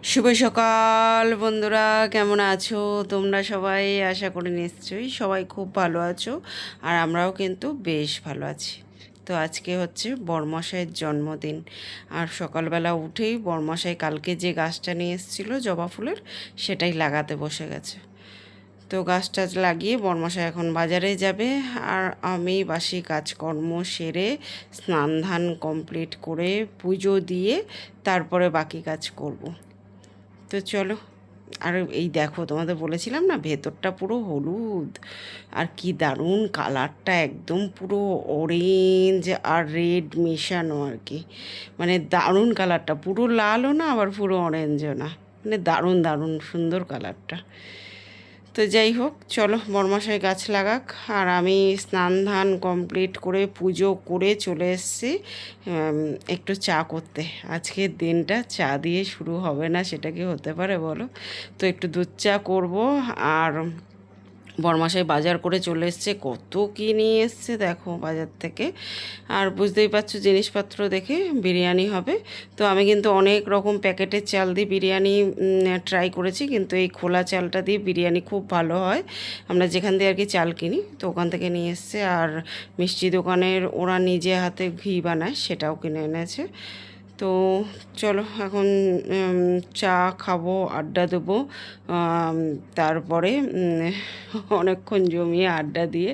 শুভ সকাল বন্ধুরা, কেমন আছো তোমরা সবাই? আশা করি নিশ্চয়ই সবাই খুব ভালো আছো, আর আমরাও কিন্তু বেশ ভালো আছি। তো আজকে হচ্ছে বরমশাইয়ের জন্মদিন, আর সকালবেলা উঠেই বরমশাই কালকে যে গাছটা নিয়ে এসেছিলো জবা ফুলের, সেটাই লাগাতে বসে গেছে। তো গাছ টাছ লাগিয়ে বরমশাই এখন বাজারে যাবে, আর আমি বাসি কাজকর্ম সেরে স্নান ধান কমপ্লিট করে পুজো দিয়ে তারপরে বাকি কাজ করব। তো চলো। আর এই দেখো, তোমাদের বলেছিলাম না ভেতরটা পুরো হলুদ, আর কি দারুণ কালারটা, একদম পুরো অরেঞ্জ আর রেড মেশানো আর কি। মানে দারুণ কালারটা, পুরো লালও না আবার পুরো অরেঞ্জও না, মানে দারুণ দারুণ সুন্দর কালারটা। তো যাই হোক, চলো বরমাসায় গাছ লাগাক, আর আমি স্নান ধান কমপ্লিট করে পুজো করে চলে এসেছি একটু চা করতে। আজকের দিনটা চা দিয়ে শুরু হবে না, সেটা কি হতে পারে বলো? তো একটু দুধ চা করবো। আর বরমাসাই বাজার করে চলে এসছে, কত কী নিয়ে এসছে দেখো বাজার থেকে। আর বুঝতেই পারছো জিনিসপত্র দেখে বিরিয়ানি হবে। তো আমি কিন্তু অনেক রকম প্যাকেটের চাল দিয়ে বিরিয়ানি ট্রাই করেছি, কিন্তু এই খোলা চালটা দিয়ে বিরিয়ানি খুব ভালো হয়। আমরা যেখান দিয়ে আর কি চাল কিনি, তো ওখান থেকে নিয়ে এসছে। আর মিষ্টি দোকানের ওরা নিজে হাতে ঘি বানায়, সেটাও কিনে এনেছে। তো চলো এখন চা খাবো, আড্ডা দেবো। তারপরে অনেকক্ষণ জমিয়ে আড্ডা দিয়ে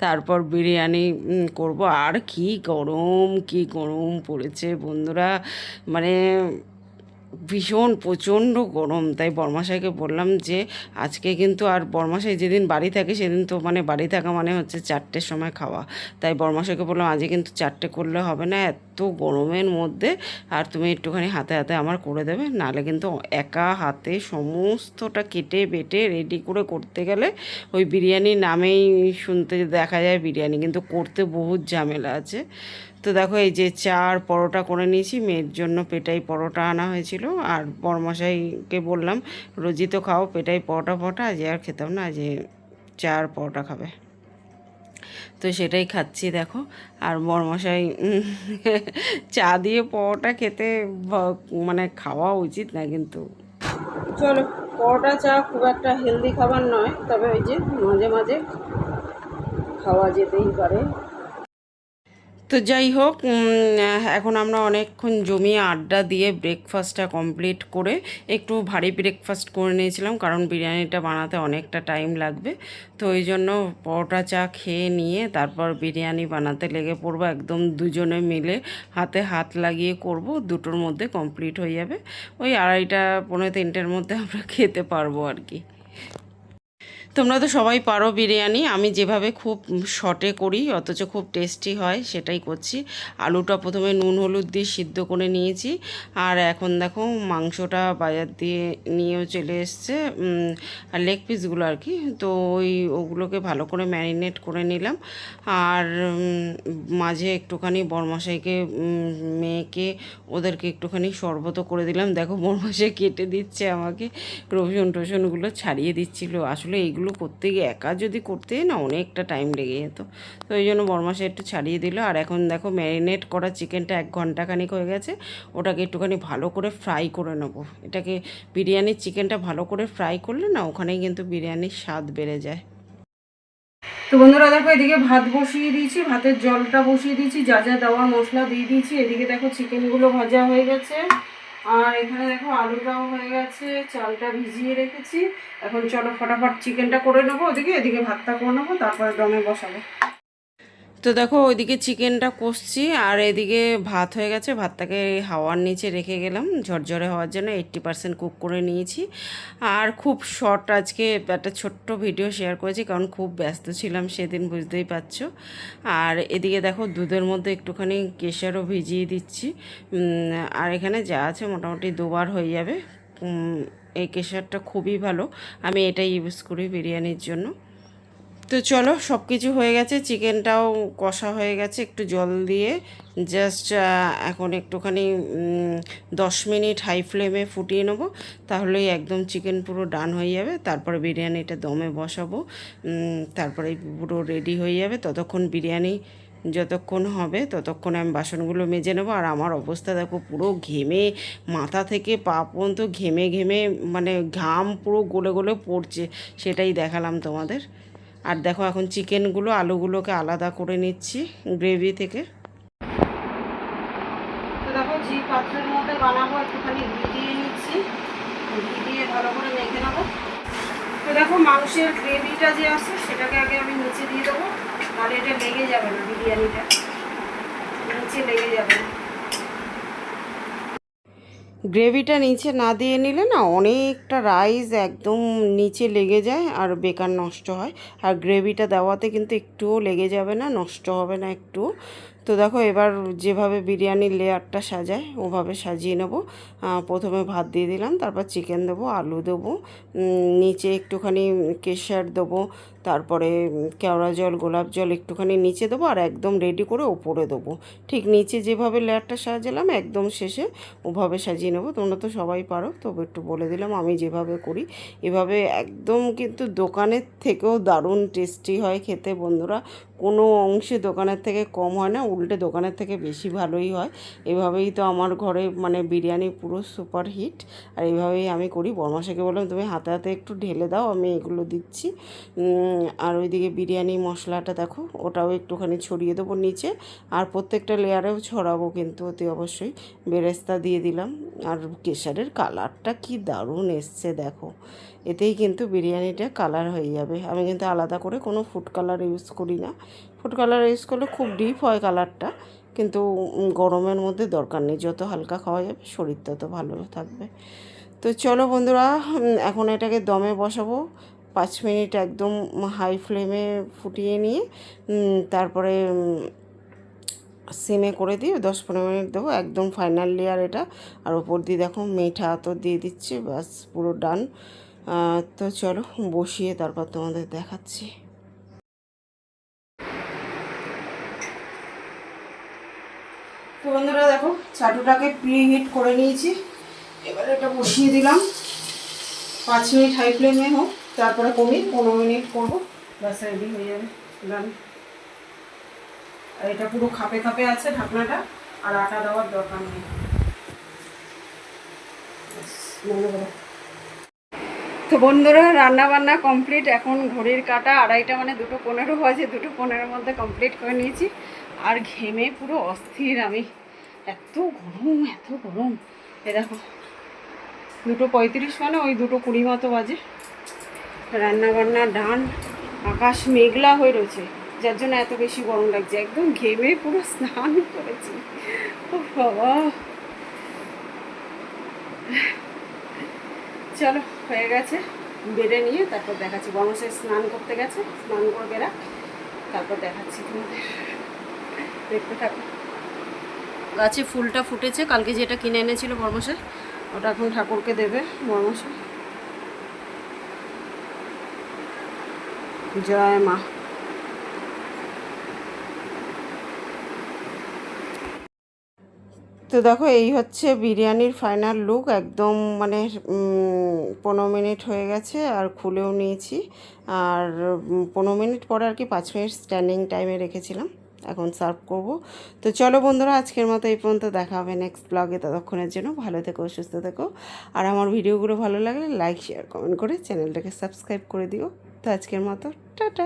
তারপর বিরিয়ানি করব। আর কি গরম পড়েছে বন্ধুরা, মানে ভীষণ প্রচণ্ড গরম। তাই বরমাসাইকে বললাম যে আজকে কিন্তু, আর বরমাসাই যেদিন বাড়ি থাকে সেদিন তো মানে বাড়ি থাকা মানে হচ্ছে 4টের সময় খাওয়া। তাই বরমাসাইকে বললাম আজকে কিন্তু 4টে করলে হবে না, এত গরমের মধ্যে। আর তুমি একটুখানি হাতে হাতে আমার করে দেবে, নাহলে কিন্তু একা হাতে সমস্তটা কেটে বেটে রেডি করে করতে গেলে ওই বিরিয়ানির নামেই শুনতে দেখা যায় বিরিয়ানি, কিন্তু করতে বহুত ঝামেলা আছে। তো দেখো এই যে চা আর পরোটা করে নিয়েছি, মেয়ের জন্য পেটাই পরোটা আনা হয়েছিল। আর বরমশাইকে বললাম রোজই তো খাও পেটাই পরোটা পরোটা, আজ আর খেতাম না, আজ চা আর পরোটা খাবে। তো সেটাই খাচ্ছি দেখো। আর বরমশাই চা দিয়ে পরোটা খেতে মানে খাওয়া উচিত না কিন্তু। চলো, পরোটা চা খুব একটা হেলদি খাবার নয়, তবে ওই যে মাঝে মাঝে খাওয়া যেতেই পারে। তো যাই হোক, এখন আমরা অনেকক্ষণ জমিয়ে আড্ডা দিয়ে ব্রেকফাস্টটা কমপ্লিট করে একটু ভারী ব্রেকফাস্ট করে নিয়েছিলাম, কারণ বিরিয়ানিটা বানাতে অনেকটা টাইম লাগবে। তো ওই জন্য পরোটা চা খেয়ে নিয়ে তারপর বিরিয়ানি বানাতে লেগে পড়বো, একদম দুজনে মিলে হাতে হাত লাগিয়ে করব। দুটোর মধ্যে কমপ্লিট হয়ে যাবে, ওই 2:30 পৌনে 3টের মধ্যে আমরা খেতে পারবো আর কি। তোমরা তো সবাই পারো বিরিয়ানি, আমি যেভাবে খুব শর্টে করি অথচ খুব টেস্টি হয় সেটাই করছি। আলুটা প্রথমে নুন হলুদ দিয়ে সিদ্ধ করে নিয়েছি, আর এখন দেখো মাংসটা বাজার দিয়ে নিয়েও চলে এসছে, আর লেগ পিসগুলো আর কি। তো ওগুলোকে ভালো করে ম্যারিনেট করে নিলাম। আর মাঝে একটুখানি বরমশাইকে মেয়েকে ওদেরকে একটুখানি শরবতও করে দিলাম। দেখো বরমশাই কেটে দিচ্ছে আমাকে, রসুন টসুনগুলো ছাড়িয়ে দিচ্ছিল। আসলে এইগুলো করতে গিয়ে একা যদি করতে না অনেকটা টাইম লেগে যেত, তো ওই জন্য বরমাসে একটু ছাড়িয়ে দিল। আর এখন দেখো ম্যারিনেট করা চিকেনটা 1 ঘন্টাখানিক হয়ে গেছে, ওটাকে একটুখানি ভালো করে ফ্রাই করে নেবো। এটাকে বিরিয়ানির চিকেনটা ভালো করে ফ্রাই করলে না ওখানেই কিন্তু বিরিয়ানির স্বাদ বেড়ে যায়। তো বন্ধুরা দেখো, এদিকে ভাত বসিয়ে দিয়েছি, ভাতের জলটা বসিয়ে দিয়েছি, যা যা দেওয়ার মশলা দিয়ে দিয়েছি। এদিকে দেখো চিকেনগুলো ভাজা হয়ে গেছে, আর এখানে দেখো আলুটাও হয়ে গেছে, চালটা ভিজিয়ে রেখেছি। এখন চলো ফটাফট চিকেনটা করে নেবো, এদিকে ভাতটা করে নেবো, তারপরে দমে বসাবো। তো দেখো ওইদিকে চিকেনটা কষছি, আর এদিকে ভাত হয়ে গেছে। ভাতটাকে হাওয়ার নিচে রেখে গেলাম ঝরঝরে হওয়ার জন্য, 80% কুক করে নিয়েছি। আর খুব শর্ট আজকে একটা ছোট্ট ভিডিও শেয়ার করেছি, কারণ খুব ব্যস্ত ছিলাম সেদিন, বুঝতেই পারছো। আর এদিকে দেখো দুধের মধ্যে একটুখানি কেশরও ভিজিয়ে দিচ্ছি। আর এখানে যা আছে মোটামুটি 2বার হয়ে যাবে। এই কেশরটা খুবই ভালো, আমি এটাই ইউজ করি বিরিয়ানির জন্য। তো চলো, সব কিছু হয়ে গেছে, চিকেনটাও কষা হয়ে গেছে, একটু জল দিয়ে জাস্ট এখন একটুখানি 10 মিনিট হাই ফ্লেমে ফুটিয়ে নেবো, তাহলেই একদম চিকেন পুরো ডান হয়ে যাবে। তারপরে বিরিয়ানিটা দমে বসাবো, তারপরে পুরো রেডি হয়ে যাবে। ততক্ষণ বিরিয়ানি যতক্ষণ হবে ততক্ষণে আমি বাসনগুলো মেজে নেবো। আর আমার অবস্থা দেখো, পুরো ঘেমে মাথা থেকে পা পর্যন্ত ঘেমে ঘেমে মানে ঘাম পুরো গলে গলে পড়ছে, সেটাই দেখালাম তোমাদের। আর দেখো এখন চিকেনগুলো আলুগুলোকে আলাদা করে নিচ্ছি গ্রেভি থেকে। তো দেখো যে পাত্রের মধ্যে বানাবো একটুখানি ঘি দিয়ে নিচ্ছি, ঘি দিয়ে ভালো করে মেখে নেবো। তো দেখো মাংসের গ্রেভিটা যে আছে সেটাকে আগে আমি নিচে দিয়ে দেবো, তাহলে এটা লেগে যাবে না, বিরিয়ানিটা নিচে লেগে যাবে না। গ্রেভিটা নিচে না দিয়ে নিলে না অনেকটা রাইস একদম নিচে লেগে যায় আর বেকার নষ্ট হয়। আর গ্রেভিটা দেওয়াতে কিন্তু একটুও লেগে যাবে না, নষ্ট হবে না একটু। তো দেখো এবার যেভাবে বিরিয়ানির লেয়ারটা সাজায় ওভাবে সাজিয়ে নেব। প্রথমে ভাত দিয়ে দিলাম, তারপর চিকেন দেবো, আলু দেবো, নিচে একটুখানি কেশর দেবো, তারপরে কেওড়া জল গোলাপ জল একটুখানি নিচে দেবো, আর একদম রেডি করে ওপরে দেবো। ঠিক নিচে যেভাবে লেয়ারটা সাজালাম একদম শেষে ওভাবে সাজিয়ে নেবো। তোমরা তো সবাই পারো, তবে একটু বলে দিলাম আমি যেভাবে করি। এভাবে একদম কিন্তু দোকানের থেকেও দারুণ টেস্টি হয় খেতে বন্ধুরা, কোনো অংশে দোকানের থেকে কম হয় না, উল্টে দোকানের থেকে বেশি ভালোই হয়। এভাবেই তো আমার ঘরে মানে বিরিয়ানি পুরো সুপার হিট। আর এইভাবেই আমি করি। বরমাসাকে বললাম তুমি হাতে হাতে একটু ঢেলে দাও, আমি এগুলো দিচ্ছি। আর ওইদিকে বিরিয়ানি মশলাটা দেখো ওটাও একটুখানি ছড়িয়ে দেবো নিচে, আর প্রত্যেকটা লেয়ারেও ছড়াবো কিন্তু অতি অবশ্যই। বেরেস্তা দিয়ে দিলাম, আর কেশরের কালারটা কি দারুণ এসছে দেখো, এতেই কিন্তু বিরিয়ানিটা কালার হয়ে যাবে। আমি কিন্তু আলাদা করে কোনো ফুড কালার ইউজ করি না, ফুড কালার ইউজ করলে খুব ডিপ হয় কালারটা, কিন্তু গরমের মধ্যে দরকার নেই, যত হালকা খাওয়া যাবে শরীর তত ভালো থাকবে। তো চলো বন্ধুরা, এখন এটাকে দমে বসাবো 5 মিনিট একদম হাই ফ্লেমে ফুটিয়ে নিয়ে, তারপরে সিমে করে দিয়ে 10-15 মিনিট দেবো, একদম ফাইনাল লেয়ার এটা। আর ওপর দিয়ে দেখো মিঠা আতর দিয়ে দিচ্ছি, ব্যাস পুরো ডান। তো চলো বসিয়ে তারপর তোমাদের দেখাচ্ছি। তো বন্ধুরা দেখো চাটুটাকে প্রি হিট করে নিয়েছি, এবার এটা বসিয়ে দিলাম। 5 মিনিট হাই ফ্লেমে হোক, তারপরে কমিয়ে 15 মিনিট করবো, ব্যাস রেডি হয়ে যাবে ডান। আর এটা পুরো খাপে খাপে আছে ঢাকনাটা, আর আটা দেওয়ার দরকার নেই। তো বন্ধুরা রান্না বান্না কমপ্লিট, এখন ঘড়ির কাঁটা 2:30, মানে 2:15 বাজে, 2:15-র মধ্যে কমপ্লিট করে নিয়েছি। আর ঘেমে পুরো অস্থির আমি, এত গরম এত গরম। এ দেখো 2:35 মানে ওই 2:20 মতো বাজে। রান্না বান্না ডান, আকাশ মেঘলা হয়ে রয়েছে, যার জন্য এত বেশি গরম লাগছে। একদম ঘেমে পুরো স্নান করেছি, ও বাবা। চলো হয়ে গেছে, বেড়ে নিয়ে তারপর দেখাচ্ছি। বর্মশাই স্নান করতে গেছে, স্নান করে বেড়া, তারপর দেখাচ্ছি তোমাদের, দেখতে থাকো। গাছে ফুলটা ফুটেছে, কালকে যেটা কিনে এনেছিল বর্মশাই, ওটা এখন ঠাকুরকে দেবে বর্মশাই। জয় মা। তো দেখো এই হচ্ছে বিরিয়ানির ফাইনাল লুক, একদম মানে 15 মিনিট হয়ে গেছে, আর খুলেও নিয়েছি। আর 15 মিনিট পরে আর কি 5 মিনিট স্ট্যান্ডিং টাইমে রেখেছিলাম, এখন সার্ভ করব। তো চলো বন্ধুরা আজকের মতো এই পর্যন্ত, দেখা হবে নেক্সট ব্লগে। ততক্ষণের জন্য ভালো থেকো, সুস্থ থেকো। আর আমার ভিডিওগুলো ভালো লাগলে লাইক শেয়ার কমেন্ট করে চ্যানেলটাকে সাবস্ক্রাইব করে দিও। তো আজকের মতো টাটা।